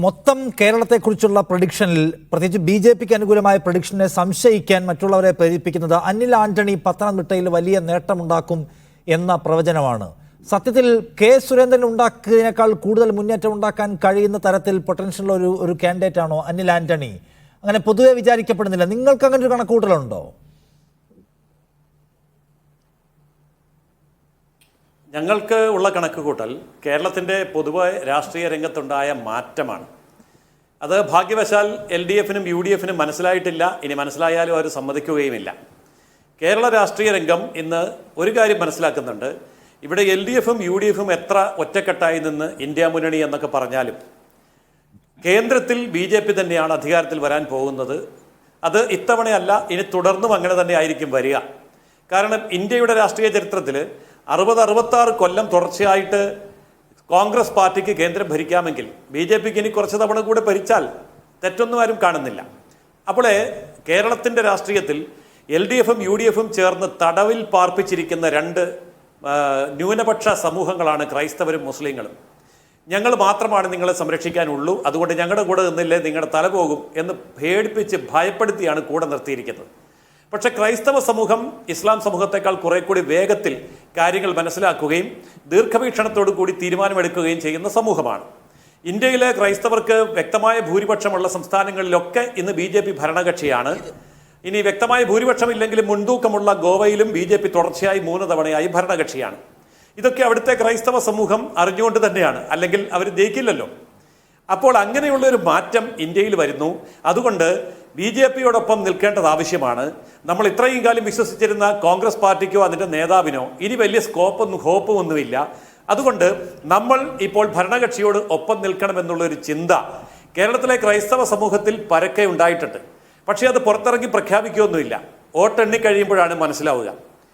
മൊത്തം കേരളത്തെക്കുറിച്ചുള്ള പ്രഡിക്ഷനിൽ പ്രത്യേകിച്ച് ബി.ജെ.പിക്ക് അനുകൂലമായ പ്രഡിക്ഷനെ സംശയിക്കാൻ മറ്റുള്ളവരെ പ്രേരിപ്പിക്കുന്നത് അനിൽ ആന്റണി പത്തനംതിട്ടയിൽ വലിയ നേട്ടമുണ്ടാക്കും എന്ന പ്രവചനമാണ്. സത്യത്തിൽ കെ സുരേന്ദ്രൻ ഉണ്ടാക്കിയതിനേക്കാൾ കൂടുതൽ മുന്നേറ്റം ഉണ്ടാക്കാൻ കഴിയുന്ന തരത്തിൽ പൊട്ടൻഷ്യൽ ഒരു കാൻഡിഡേറ്റ് ആണോ അനിൽ ആന്റണി? അങ്ങനെ പൊതുവെ വിചാരിക്കപ്പെടുന്നില്ല. നിങ്ങൾക്ക് അങ്ങനെ ഒരു കണക്കുകൂട്ടലുണ്ടോ? ഞങ്ങൾക്ക് ഉള്ള കണക്കുകൂട്ടൽ കേരളത്തിൻ്റെ പൊതുവായ രാഷ്ട്രീയ രംഗത്തുണ്ടായ മാറ്റമാണ്. അത് ഭാഗ്യവശാൽ LDFനും UDFനും മനസ്സിലായിട്ടില്ല. ഇനി മനസ്സിലായാലും അവർ സമ്മതിക്കുകയുമില്ല. കേരള രാഷ്ട്രീയ രംഗം ഇന്ന് ഒരു കാര്യം മനസ്സിലാക്കുന്നുണ്ട്. ഇവിടെ LDFും UDFും എത്ര ഒറ്റക്കെട്ടായി നിന്ന് ഇന്ത്യ മുന്നണി എന്നൊക്കെ പറഞ്ഞാലും കേന്ദ്രത്തിൽ BJP തന്നെയാണ് അധികാരത്തിൽ വരാൻ പോകുന്നത്. അത് ഇത്തവണയല്ല, ഇനി തുടർന്നും അങ്ങനെ തന്നെ ആയിരിക്കും വരിക. കാരണം ഇന്ത്യയുടെ രാഷ്ട്രീയ ചരിത്രത്തിൽ 60-66 കൊല്ലം തുടർച്ചയായിട്ട് കോൺഗ്രസ് പാർട്ടിക്ക് കേന്ദ്രം ഭരിക്കാമെങ്കിൽ BJPക്ക് ഇനി കുറച്ച് തവണ കൂടെ ഭരിച്ചാൽ തെറ്റൊന്നും ആരും കാണുന്നില്ല. അപ്പോൾ കേരളത്തിൻ്റെ രാഷ്ട്രീയത്തിൽ LDFും UDFും ചേർന്ന് തടവിൽ പാർപ്പിച്ചിരിക്കുന്ന രണ്ട് ന്യൂനപക്ഷ സമൂഹങ്ങളാണ് ക്രൈസ്തവരും മുസ്ലിങ്ങളും. ഞങ്ങൾ മാത്രമാണ് നിങ്ങളെ സംരക്ഷിക്കാനുള്ളൂ, അതുകൊണ്ട് ഞങ്ങളുടെ കൂടെ നിന്നില്ലേ നിങ്ങളുടെ തല പോകും എന്ന് പേടിപ്പിച്ച് ഭയപ്പെടുത്തിയാണ് കൂടെ നിർത്തിയിരിക്കുന്നത്. പക്ഷേ ക്രൈസ്തവ സമൂഹം ഇസ്ലാം സമൂഹത്തെക്കാൾ കുറെ കൂടി വേഗത്തിൽ കാര്യങ്ങൾ മനസ്സിലാക്കുകയും ദീർഘവീക്ഷണത്തോടു കൂടി തീരുമാനമെടുക്കുകയും ചെയ്യുന്ന സമൂഹമാണ്. ഇന്ത്യയിലെ ക്രൈസ്തവർക്ക് വ്യക്തമായ ഭൂരിപക്ഷമുള്ള സംസ്ഥാനങ്ങളിലൊക്കെ ഇന്ന് BJP ഭരണകക്ഷിയാണ്. ഇനി വ്യക്തമായ ഭൂരിപക്ഷം ഇല്ലെങ്കിലും മുൻതൂക്കമുള്ള ഗോവയിലും BJP തുടർച്ചയായി 3 തവണയായി ഭരണകക്ഷിയാണ്. ഇതൊക്കെ അവിടുത്തെ ക്രൈസ്തവ സമൂഹം അറിഞ്ഞുകൊണ്ട് തന്നെയാണ്, അല്ലെങ്കിൽ അവർ ജയിക്കില്ലല്ലോ. അപ്പോൾ അങ്ങനെയുള്ളൊരു മാറ്റം ഇന്ത്യയിൽ വരുന്നു. അതുകൊണ്ട് BJPയോടൊപ്പം നിൽക്കേണ്ടത് ആവശ്യമാണ്. നമ്മൾ ഇത്രയും കാലം വിശ്വസിച്ചിരുന്ന കോൺഗ്രസ് പാർട്ടിക്കോ അതിൻ്റെ നേതാവിനോ ഇനി വലിയ ഹോപ്പുമൊന്നുമില്ല. അതുകൊണ്ട് നമ്മൾ ഇപ്പോൾ ഭരണകക്ഷിയോട് ഒപ്പം നിൽക്കണമെന്നുള്ളൊരു ചിന്ത കേരളത്തിലെ ക്രൈസ്തവ സമൂഹത്തിൽ പരക്കെ ഉണ്ടായിട്ടുണ്ട്. പക്ഷേ അത് പുറത്തിറങ്ങി പ്രഖ്യാപിക്കുകയൊന്നുമില്ല. വോട്ടെണ്ണി കഴിയുമ്പോഴാണ് മനസ്സിലാവുക.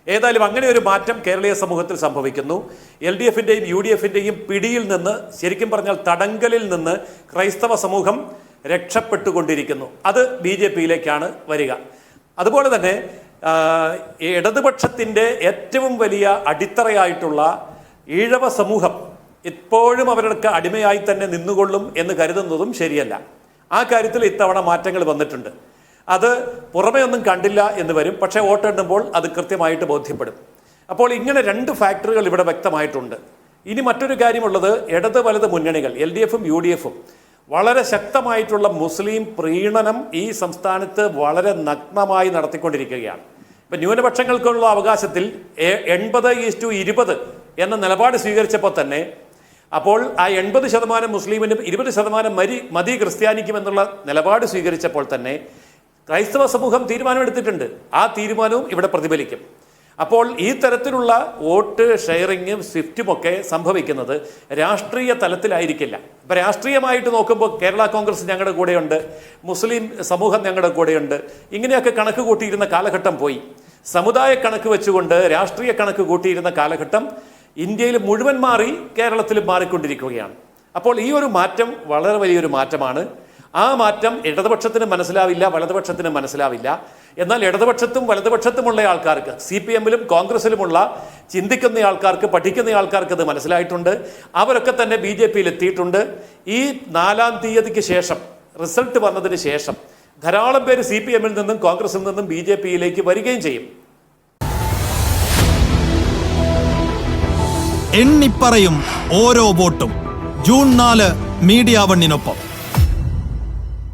ഏതായാലും അങ്ങനെ ഒരു മാറ്റം കേരളീയ സമൂഹത്തിൽ സംഭവിക്കുന്നു. LDFിൻ്റെയും UDFിൻ്റെയും പിടിയിൽ നിന്ന്, ശരിക്കും പറഞ്ഞാൽ തടങ്കലിൽ നിന്ന് ക്രൈസ്തവ സമൂഹം രക്ഷപ്പെട്ടുകൊണ്ടിരിക്കുന്നു. അത് BJPയിലേക്കാണ് വരിക. അതുപോലെ തന്നെ ഇടതുപക്ഷത്തിൻ്റെ ഏറ്റവും വലിയ അടിത്തറയായിട്ടുള്ള ഈഴവ സമൂഹം ഇപ്പോഴും അവരുടെ അടിമയായി തന്നെ നിന്നുകൊള്ളും എന്ന് കരുതുന്നതും ശരിയല്ല. ആ കാര്യത്തിൽ ഇത്തവണ മാറ്റങ്ങൾ വന്നിട്ടുണ്ട്. അത് പുറമേ ഒന്നും കണ്ടില്ല എന്ന് വരും, പക്ഷേ വോട്ടെണ്ണുമ്പോൾ അത് കൃത്യമായിട്ട് ബോധ്യപ്പെടും. അപ്പോൾ ഇങ്ങനെ 2 ഫാക്ടറുകൾ ഇവിടെ വ്യക്തമായിട്ടുണ്ട്. ഇനി മറ്റൊരു കാര്യമുള്ളത്, ഇടത് വലത് മുന്നണികൾ LDFും UDFും വളരെ ശക്തമായിട്ടുള്ള മുസ്ലിം പ്രീണനം ഈ സംസ്ഥാനത്ത് വളരെ നഗ്നമായി നടത്തിക്കൊണ്ടിരിക്കുകയാണ്. ഇപ്പം ന്യൂനപക്ഷങ്ങൾക്കുള്ള അവകാശത്തിൽ 80:20 എന്ന നിലപാട് സ്വീകരിച്ചപ്പോൾ തന്നെ അപ്പോൾ ആ 80% മുസ്ലിമിനും 20% മതി ക്രിസ്ത്യാനിക്കും എന്നുള്ള നിലപാട് സ്വീകരിച്ചപ്പോൾ തന്നെ ക്രൈസ്തവ സമൂഹം തീരുമാനമെടുത്തിട്ടുണ്ട്. ആ തീരുമാനവും ഇവിടെ പ്രതിഫലിക്കും. അപ്പോൾ ഈ തരത്തിലുള്ള വോട്ട് ഷെയറിങ്ങും സ്വിഫ്റ്റുമൊക്കെ സംഭവിക്കുന്നത് രാഷ്ട്രീയ തലത്തിലായിരിക്കില്ല. ഇപ്പം രാഷ്ട്രീയമായിട്ട് നോക്കുമ്പോൾ കേരള കോൺഗ്രസ് ഞങ്ങളുടെ കൂടെയുണ്ട്, മുസ്ലിം സമൂഹം ഞങ്ങളുടെ കൂടെയുണ്ട്, ഇങ്ങനെയൊക്കെ കണക്ക് കൂട്ടിയിരുന്ന കാലഘട്ടം പോയി. സമുദായ കണക്ക് വെച്ചുകൊണ്ട് രാഷ്ട്രീയ കണക്ക് കൂട്ടിയിരുന്ന കാലഘട്ടം ഇന്ത്യയിൽ മുഴുവൻ മാറി, കേരളത്തിലും മാറിക്കൊണ്ടിരിക്കുകയാണ്. അപ്പോൾ ഈ ഒരു മാറ്റം വളരെ വലിയൊരു മാറ്റമാണ്. ആ മാറ്റം ഇടതുപക്ഷത്തിന് മനസ്സിലാവില്ല, വലതുപക്ഷത്തിന് മനസ്സിലാവില്ല. എന്നാൽ ഇടതുപക്ഷത്തും വലതുപക്ഷത്തുമുള്ള ആൾക്കാർക്ക്, CPMലും കോൺഗ്രസിലുമുള്ള ചിന്തിക്കുന്ന ആൾക്കാർക്ക്, പഠിക്കുന്ന ആൾക്കാർക്ക് അത് മനസ്സിലായിട്ടുണ്ട്. അവരൊക്കെ തന്നെ BJPയിൽ എത്തിയിട്ടുണ്ട്. ഈ 4-ാം തീയതിക്ക് ശേഷം, റിസൾട്ട് വന്നതിന് ശേഷം ധാരാളം പേര് CPMൽ നിന്നും കോൺഗ്രസിൽ നിന്നും BJPയിലേക്ക് വരികയും ചെയ്യും. എണ്ണിപ്പറയും ഓരോ വോട്ടും. June 4 media 1-നൊപ്പം.